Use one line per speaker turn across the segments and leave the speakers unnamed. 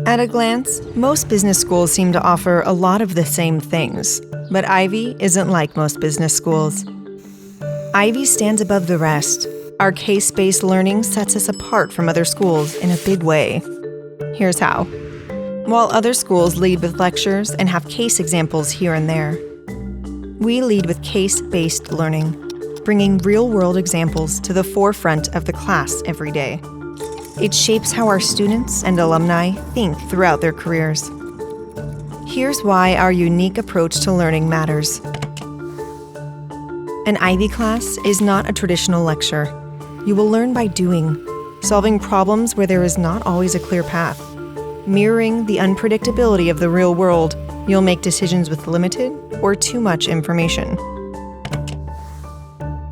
At a glance, most business schools seem to offer a lot of the same things, but Ivey isn't like most business schools. Ivey stands above the rest. Our case-based learning sets us apart from other schools in a big way. Here's how. While other schools lead with lectures and have case examples here and there, we lead with case-based learning, bringing real-world examples to the forefront of the class every day. It shapes how our students and alumni think throughout their careers. Here's why our unique approach to learning matters. An Ivey class is not a traditional lecture. You will learn by doing, solving problems where there is not always a clear path. Mirroring the unpredictability of the real world, you'll make decisions with limited or too much information.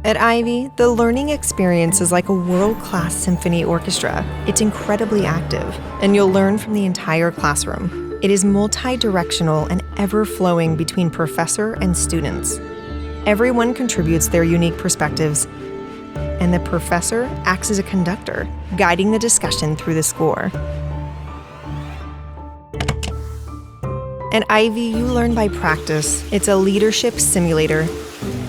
At Ivey, the learning experience is like a world-class symphony orchestra. It's incredibly active, and you'll learn from the entire classroom. It is multi-directional and ever-flowing between professor and students. Everyone contributes their unique perspectives, and the professor acts as a conductor, guiding the discussion through the score. At Ivey, you learn by practice. It's a leadership simulator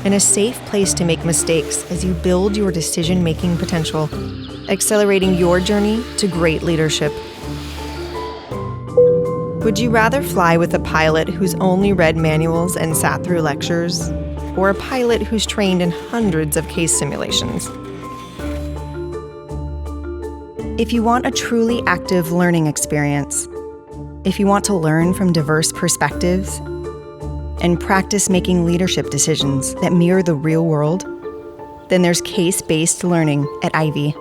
and a safe place to make mistakes as you build your decision-making potential, accelerating your journey to great leadership. Would you rather fly with a pilot who's only read manuals and sat through lectures, or a pilot who's trained in hundreds of case simulations? If you want a truly active learning experience, if you want to learn from diverse perspectives and practice making leadership decisions that mirror the real world, then there's case-based learning at Ivey.